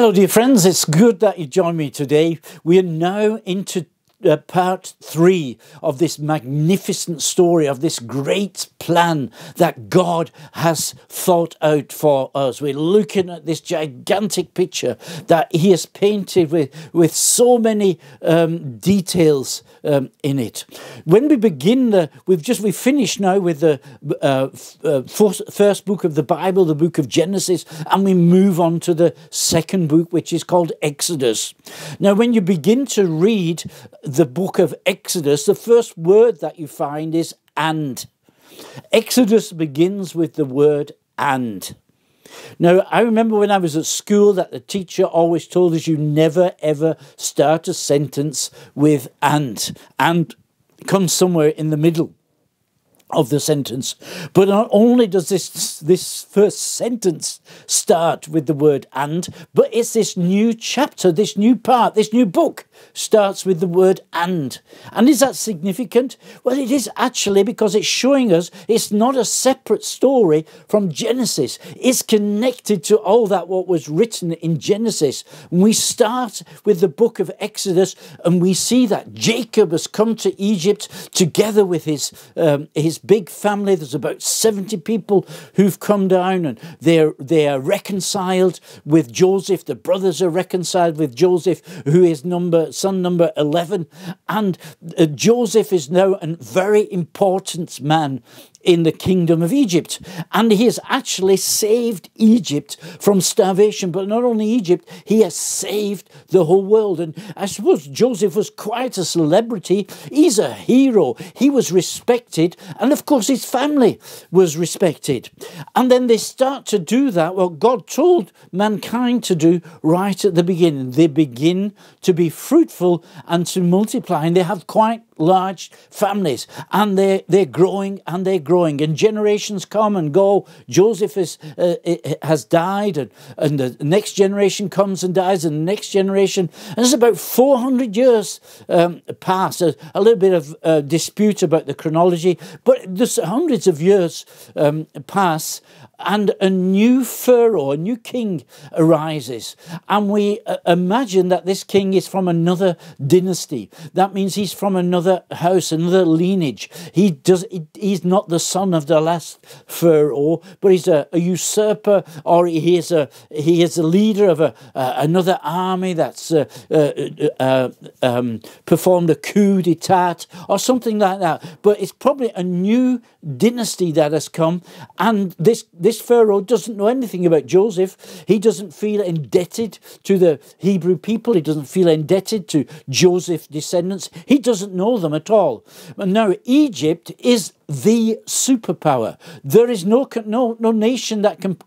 Hello, dear friends. It's good that you join me today. We are now into part 3 of this magnificent story, of this great plan that God has thought out for us. We're looking at this gigantic picture that he has painted with so many details in it. When we begin, we finished now with the first book of the Bible, the book of Genesis, and we move on to the second book, which is called Exodus. Now, when you begin to read the book of Exodus, the first word that you find is "and." Exodus begins with the word "and." Now, I remember when I was at school that the teacher always told us you never ever start a sentence with "and." And comes somewhere in the middle of the sentence. But not only does this first sentence start with the word "and," but it's this new chapter, this new part, this new book starts with the word "and." And is that significant? Well, it is actually, because it's showing us it's not a separate story from Genesis. It's connected to all that what was written in Genesis. We start with the book of Exodus and we see that Jacob has come to Egypt together with his big family. There's about 70 people who've come down, and they are reconciled with Joseph. The brothers are reconciled with Joseph, who is son number 11. And Joseph is now a very important man in the kingdom of Egypt. And he has actually saved Egypt from starvation. But not only Egypt, he has saved the whole world. And I suppose Joseph was quite a celebrity. He's a hero. He was respected. And of course, his family was respected. And then they start to do that, what God told mankind to do right at the beginning. They begin to be fruitful and to multiply. And they have quite large families, and they're growing and they're growing, and generations come and go. Joseph has died, and the next generation comes and dies, and the next generation, and it's about 400 years pass. A little bit of dispute about the chronology, but there's hundreds of years pass, and a new pharaoh, a new king arises. And we imagine that this king is from another dynasty. That means he's from another house, another lineage. He's not the son of the last pharaoh, but he's a usurper, or he is a leader of another army that's performed a coup d'etat or something like that. But it's probably a new dynasty that has come, and this pharaoh doesn't know anything about Joseph. He doesn't feel indebted to the Hebrew people. He doesn't feel indebted to Joseph's descendants. He doesn't know them at all. And now Egypt is the superpower. There is no nation that can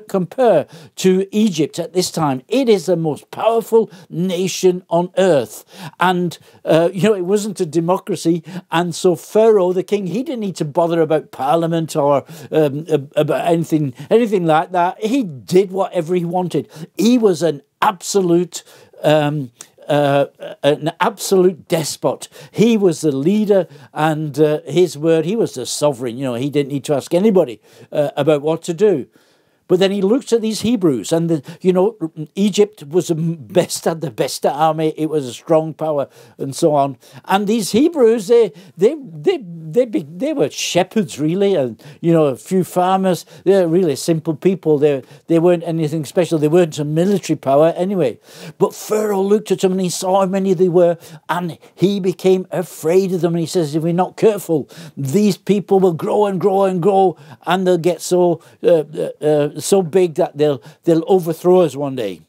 compare to Egypt at this time. It is the most powerful nation on earth. And, it wasn't a democracy. And so Pharaoh, the king, he didn't need to bother about parliament or about anything like that. He did whatever he wanted. He was an absolute despot. He was the leader, and his word, he was the sovereign. He didn't need to ask anybody about what to do. But then he looked at these Hebrews, and Egypt was had the best army. It was a strong power, and so on. And these Hebrews, they were shepherds, really, and a few farmers. They're really simple people. They weren't anything special. They weren't a military power anyway. But Pharaoh looked at them, and he saw how many they were, and he became afraid of them. And he says, if we're not careful, these people will grow and grow and grow, and they'll get so big that they'll overthrow us one day.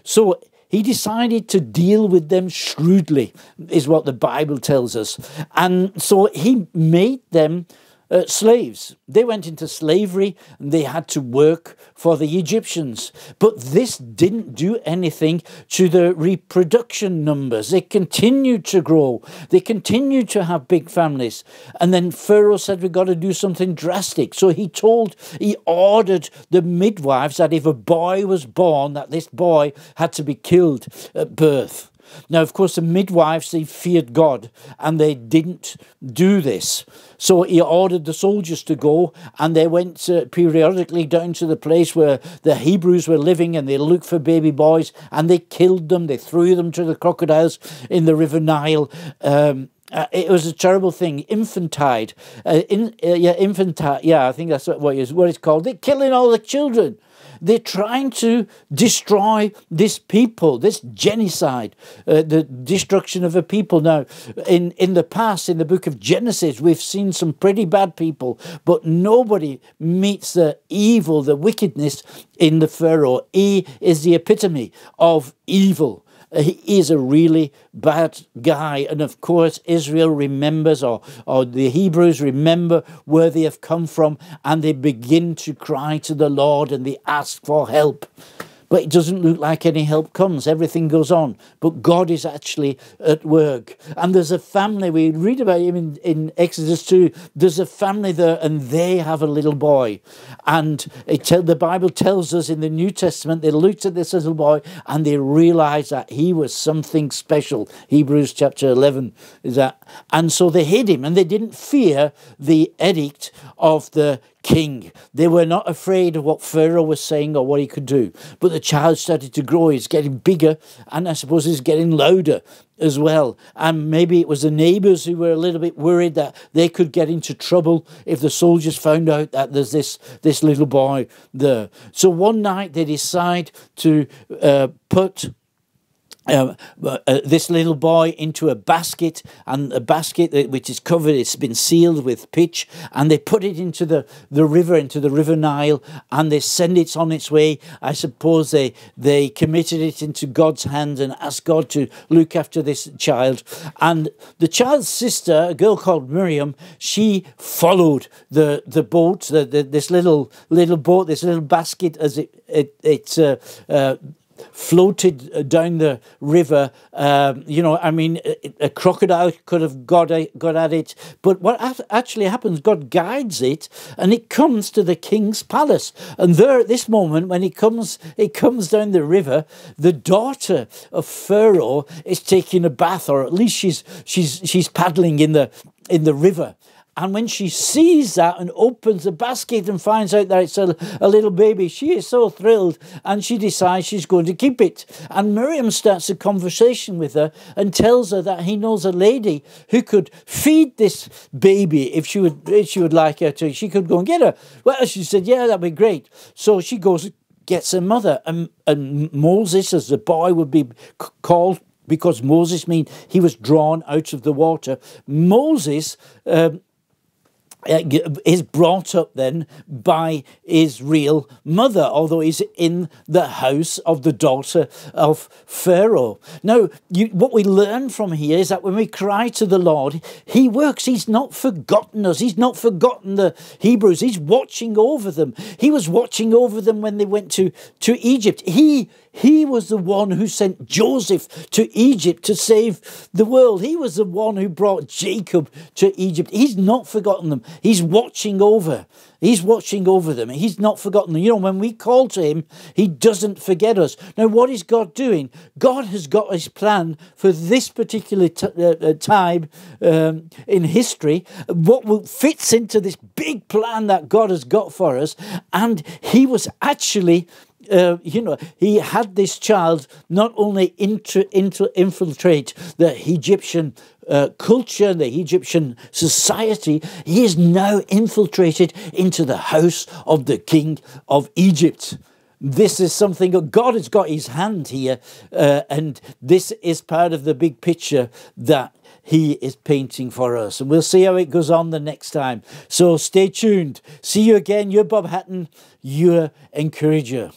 So he decided to deal with them shrewdly, is what the Bible tells us. And so he made them slaves. They went into slavery and they had to work for the Egyptians. But this didn't do anything to the reproduction numbers. They continued to grow. They continued to have big families. And then Pharaoh said, we've got to do something drastic. So he ordered the midwives that if a boy was born, that this boy had to be killed at birth. Now, of course, the midwives, they feared God and they didn't do this. So he ordered the soldiers to go, and they went periodically down to the place where the Hebrews were living, and they looked for baby boys and they killed them. They threw them to the crocodiles in the River Nile. It was a terrible thing. Infantile. Infantile. Yeah, I think that's what it's called. They're killing all the children. They're trying to destroy this people, this genocide, the destruction of a people. Now, in the past, in the book of Genesis, we've seen some pretty bad people, but nobody meets the evil, the wickedness in the Pharaoh. He is the epitome of evil. He is a really bad guy. And of course, Israel remembers, or the Hebrews remember where they have come from, and they begin to cry to the Lord and they ask for help. But it doesn't look like any help comes. Everything goes on. But God is actually at work. And there's a family, we read about him in Exodus 2, there's a family there and they have a little boy. And the Bible tells us in the New Testament, they looked at this little boy and they realized that he was something special. Hebrews chapter 11 is that. And so they hid him, and they didn't fear the edict of the king. They were not afraid of what Pharaoh was saying or what he could do. But the child started to grow. He's getting bigger, and I suppose he's getting louder as well. And maybe it was the neighbours who were a little bit worried that they could get into trouble if the soldiers found out that there's this little boy there. So one night they decide to put this little boy into a basket, and a basket which is covered, it's been sealed with pitch, and they put it into the river Nile, and they send it on its way. I suppose they committed it into God's hands and asked God to look after this child. And the child's sister, a girl called Miriam, she followed the boat, this little boat, this little basket, as it floated down the river. A crocodile could have got at it, but what actually happens, God guides it, and it comes to the king's palace. And there, at this moment, when it comes down the river, the daughter of Pharaoh is taking a bath, or at least she's paddling in the river. And when she sees that and opens the basket and finds out that it's a little baby, she is so thrilled, and she decides she's going to keep it. And Miriam starts a conversation with her and tells her that he knows a lady who could feed this baby if she would like her to. She could go and get her. Well, she said, yeah, that'd be great. So she goes, gets her mother, and Moses, as the boy would be called, because Moses means he was drawn out of the water. Moses is brought up then by his real mother, although he's in the house of the daughter of Pharaoh. Now, what we learn from here is that when we cry to the Lord, he works. He's not forgotten us. He's not forgotten the Hebrews. He's watching over them. He was watching over them when they went to Egypt. He was the one who sent Joseph to Egypt to save the world. He was the one who brought Jacob to Egypt. He's not forgotten them. He's watching over. He's watching over them. He's not forgotten them. You know, when we call to him, he doesn't forget us. Now, what is God doing? God has got his plan for this particular time in history, what fits into this big plan that God has got for us. And he was actually... he had this child not only infiltrate the Egyptian culture, the Egyptian society, he is now infiltrated into the house of the king of Egypt. This is something that God has got his hand here, and this is part of the big picture that he is painting for us. And we'll see how it goes on the next time. So stay tuned. See you again. You're Bob Hatton, your encourager.